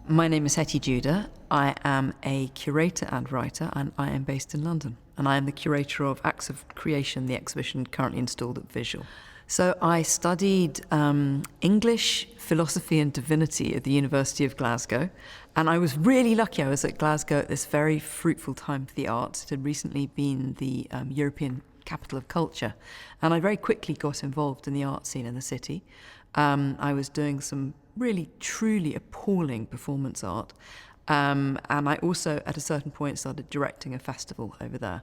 My name is Hettie Judah. I am a curator and writer, and I am based in London. And I am the curator of Acts of Creation, the exhibition currently installed at Visual. So I studied English, philosophy and divinity at the University of Glasgow. And I was really lucky. I was at Glasgow at this very fruitful time for the arts. It had recently been the European capital of culture. And I very quickly got involved in the art scene in the city. I was doing some really, truly appalling performance art. And I also, at a certain point, started directing a festival over there,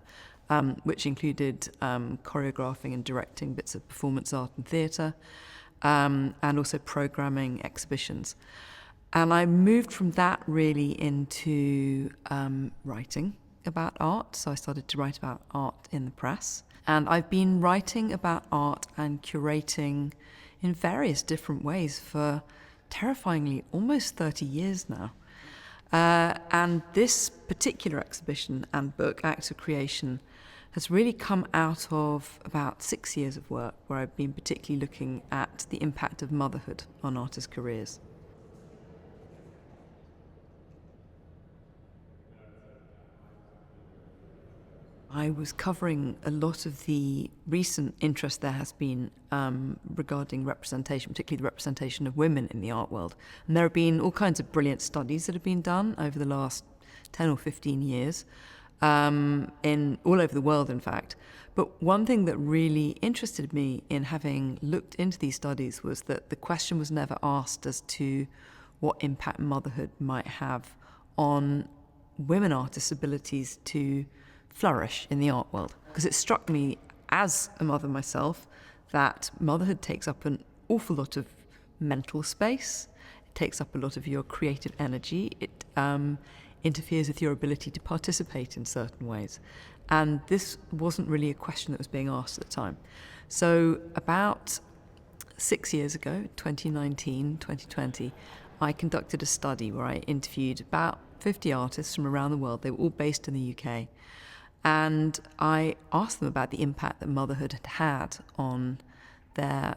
which included choreographing and directing bits of performance art and theatre, and also programming exhibitions. And I moved from that really into writing about art. So I started to write about art in the press. And I've been writing about art and curating in various different ways for terrifyingly almost 30 years now. And this particular exhibition and book, Acts of Creation, has really come out of about 6 years of work where I've been particularly looking at the impact of motherhood on artists' careers. I was covering a lot of the recent interest there has been regarding representation, particularly the representation of women in the art world. And there have been all kinds of brilliant studies that have been done over the last 10 or 15 years, in all over the world, in fact. But one thing that really interested me in having looked into these studies was that the question was never asked as to what impact motherhood might have on women artists' abilities to flourish in the art world. Because it struck me as a mother myself that motherhood takes up an awful lot of mental space, it takes up a lot of your creative energy, it interferes with your ability to participate in certain ways. And this wasn't really a question that was being asked at the time. So about 6 years ago, 2019, 2020, I conducted a study where I interviewed about 50 artists from around the world. They were all based in the UK. And I asked them about the impact that motherhood had had on their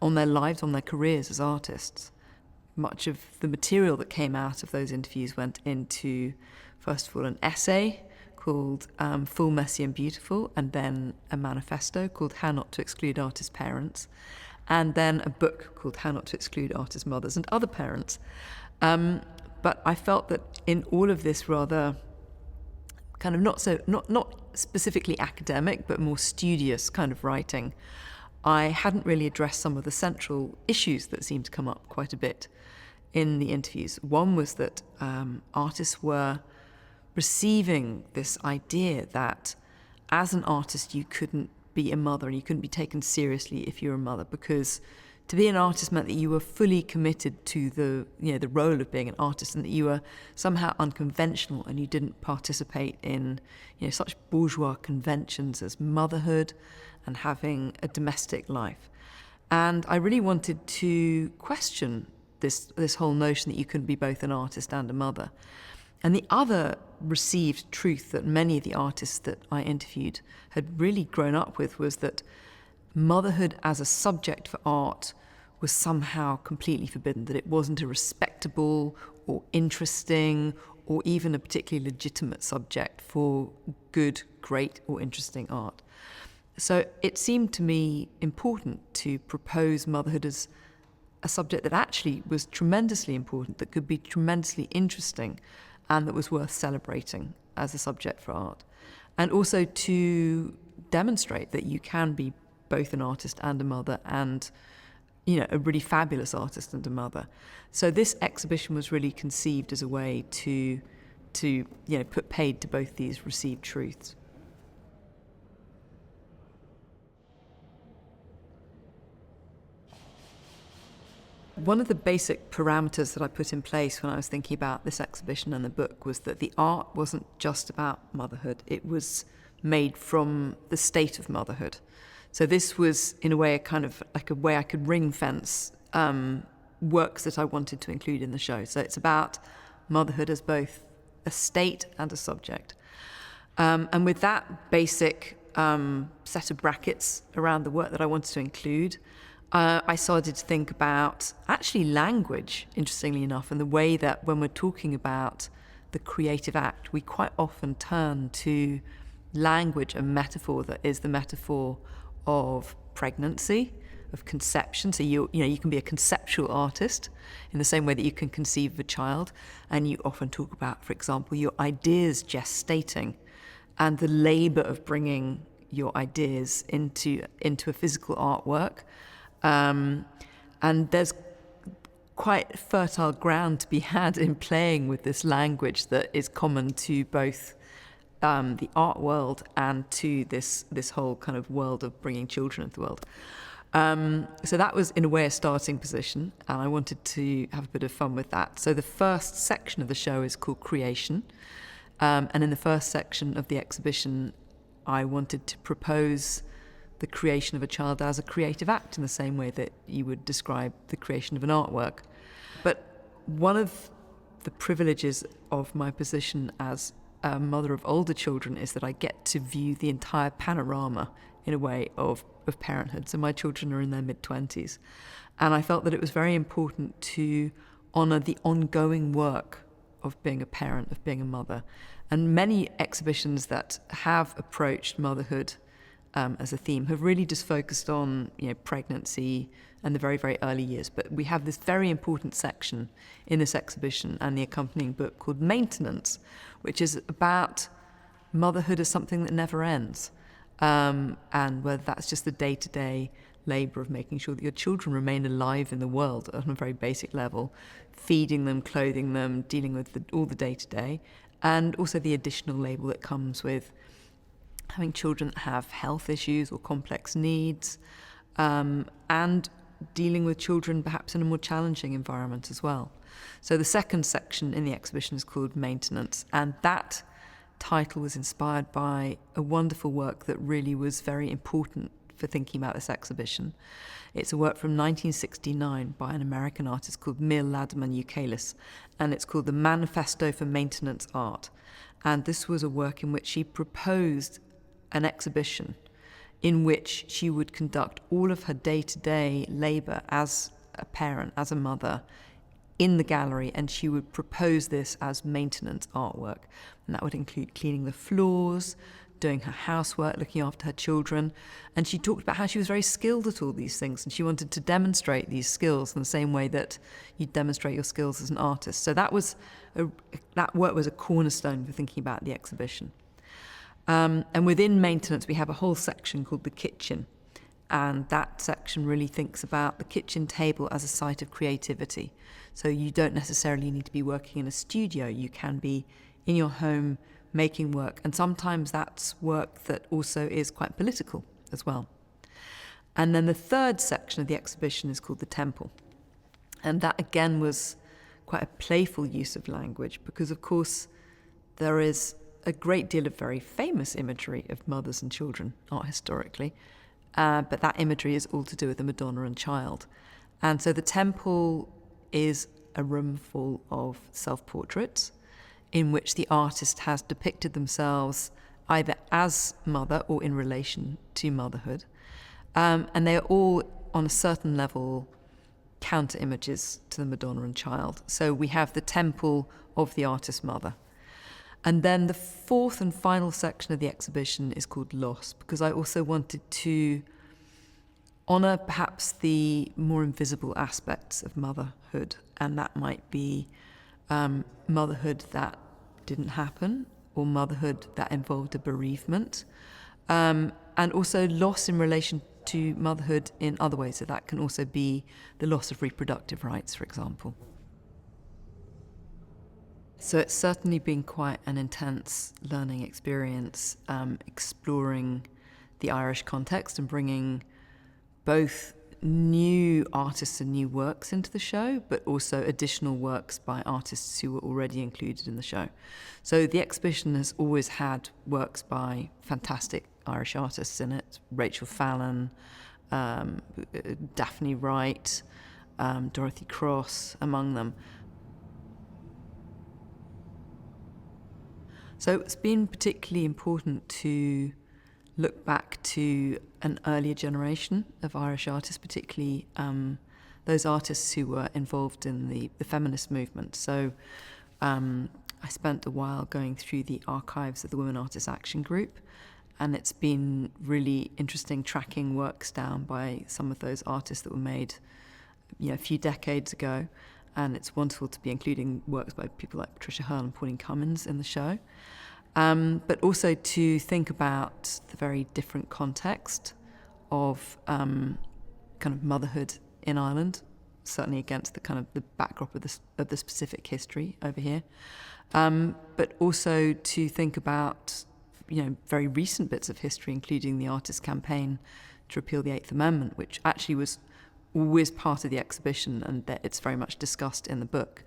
lives, on their careers as artists. Much of the material that came out of those interviews went into, first of all, an essay called Full, Messy and Beautiful, and then a manifesto called How Not to Exclude Artist Parents, and then a book called How Not to Exclude Artist Mothers and Other Parents. But I felt that in all of this rather kind of not specifically academic, but more studious kind of writing, I hadn't really addressed some of the central issues that seemed to come up quite a bit in the interviews. One was that artists were receiving this idea that as an artist you couldn't be a mother and you couldn't be taken seriously if you were a mother, because to be an artist meant that you were fully committed to the role of being an artist, and that you were somehow unconventional and you didn't participate in such bourgeois conventions as motherhood and having a domestic life. And I really wanted to question this whole notion that you couldn't be both an artist and a mother. And the other received truth that many of the artists that I interviewed had really grown up with was that motherhood as a subject for art was somehow completely forbidden, that it wasn't a respectable or interesting or even a particularly legitimate subject for good, great or interesting art. So it seemed to me important to propose motherhood as a subject that actually was tremendously important, that could be tremendously interesting, and that was worth celebrating as a subject for art. And also to demonstrate that you can be both an artist and a mother, and a really fabulous artist and a mother. So this exhibition was really conceived as a way to put paid to both these received truths. One of the basic parameters that I put in place when I was thinking about this exhibition and the book was that the art wasn't just about motherhood. It was made from the state of motherhood. So this was, in a way, a kind of like a way I could ring fence works that I wanted to include in the show. So it's about motherhood as both a state and a subject. And with that basic set of brackets around the work that I wanted to include, I started to think about actually language, interestingly enough, and the way that when we're talking about the creative act, we quite often turn to language and metaphor that is the metaphor of pregnancy, of conception. So you can be a conceptual artist in the same way that you can conceive of a child, and you often talk about, for example, your ideas gestating and the labour of bringing your ideas into a physical artwork. And there's quite fertile ground to be had in playing with this language that is common to both the art world and to this whole kind of world of bringing children into the world. So that was, in a way, a starting position, and I wanted to have a bit of fun with that. So the first section of the show is called Creation, and in the first section of the exhibition, I wanted to propose the creation of a child as a creative act in the same way that you would describe the creation of an artwork. But one of the privileges of my position as a mother of older children is that I get to view the entire panorama, in a way, of parenthood. So my children are in their mid-20s. And I felt that it was very important to honour the ongoing work of being a parent, of being a mother. And many exhibitions that have approached motherhood as a theme have really just focused on pregnancy and the very, very early years. But we have this very important section in this exhibition and the accompanying book called Maintenance, which is about motherhood as something that never ends. And whether that's just the day-to-day labour of making sure that your children remain alive in the world on a very basic level, feeding them, clothing them, dealing with all the day-to-day, and also the additional labour that comes with having children that have health issues or complex needs, and dealing with children perhaps in a more challenging environment as well. So the second section in the exhibition is called Maintenance, and that title was inspired by a wonderful work that really was very important for thinking about this exhibition. It's a work from 1969 by an American artist called Mir Ladman Eucalis, and it's called The Manifesto for Maintenance Art. And this was a work in which she proposed an exhibition in which she would conduct all of her day-to-day labour as a parent, as a mother, in the gallery, and she would propose this as maintenance artwork. And that would include cleaning the floors, doing her housework, looking after her children. And she talked about how she was very skilled at all these things, and she wanted to demonstrate these skills in the same way that you demonstrate your skills as an artist. So that work was a cornerstone for thinking about the exhibition. And within maintenance, we have a whole section called the kitchen. And that section really thinks about the kitchen table as a site of creativity. So you don't necessarily need to be working in a studio. You can be in your home making work. And sometimes that's work that also is quite political as well. And then the third section of the exhibition is called the temple. And that again was quite a playful use of language because, of course, there is a great deal of very famous imagery of mothers and children, art historically. But that imagery is all to do with the Madonna and child. And so the temple is a room full of self-portraits in which the artist has depicted themselves either as mother or in relation to motherhood. And they are all, on a certain level, counter-images to the Madonna and child. So we have the temple of the artist mother. And then the fourth and final section of the exhibition is called Loss, because I also wanted to honour perhaps the more invisible aspects of motherhood, and that might be motherhood that didn't happen, or motherhood that involved a bereavement, and also loss in relation to motherhood in other ways. So that can also be the loss of reproductive rights, for example. So it's certainly been quite an intense learning experience, exploring the Irish context and bringing both new artists and new works into the show, but also additional works by artists who were already included in the show. So the exhibition has always had works by fantastic Irish artists in it: Rachel Fallon, Daphne Wright, Dorothy Cross, among them. So it's been particularly important to look back to an earlier generation of Irish artists, particularly those artists who were involved in the feminist movement. So I spent a while going through the archives of the Women Artists Action Group, and it's been really interesting tracking works down by some of those artists that were made a few decades ago. And it's wonderful to be including works by people like Patricia Hearn and Pauline Cummins in the show. But also to think about the very different context of kind of motherhood in Ireland, certainly against the kind of the backdrop of the specific history over here. But also to think about very recent bits of history, including the artist campaign to repeal the Eighth Amendment, which actually was always part of the exhibition, and that it's very much discussed in the book.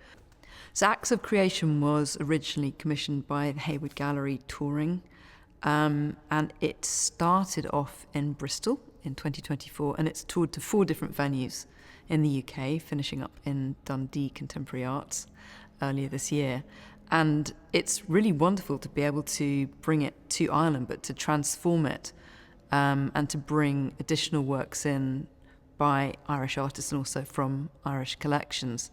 So Acts of Creation was originally commissioned by the Hayward Gallery touring, and it started off in Bristol in 2024, and it's toured to 4 different venues in the UK, finishing up in Dundee Contemporary Arts earlier this year. And it's really wonderful to be able to bring it to Ireland, but to transform it and to bring additional works in by Irish artists and also from Irish collections.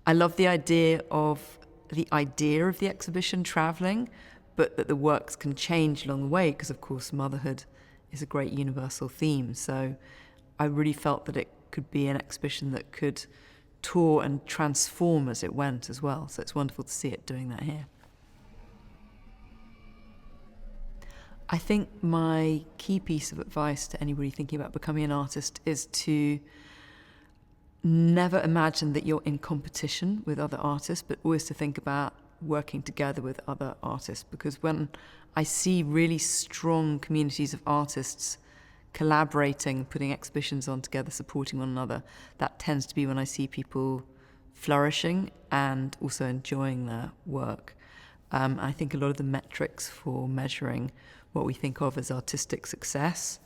I love the idea of the exhibition travelling, but that the works can change along the way, because of course motherhood is a great universal theme. So I really felt that it could be an exhibition that could tour and transform as it went as well. So it's wonderful to see it doing that here. I think my key piece of advice to anybody thinking about becoming an artist is to never imagine that you're in competition with other artists, but always to think about working together with other artists. Because when I see really strong communities of artists collaborating, putting exhibitions on together, supporting one another, that tends to be when I see people flourishing and also enjoying their work. I think a lot of the metrics for measuring what we think of as artistic success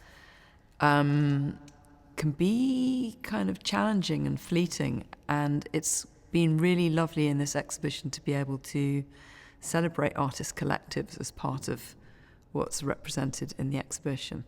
can be kind of challenging and fleeting, and it's been really lovely in this exhibition to be able to celebrate artist collectives as part of what's represented in the exhibition.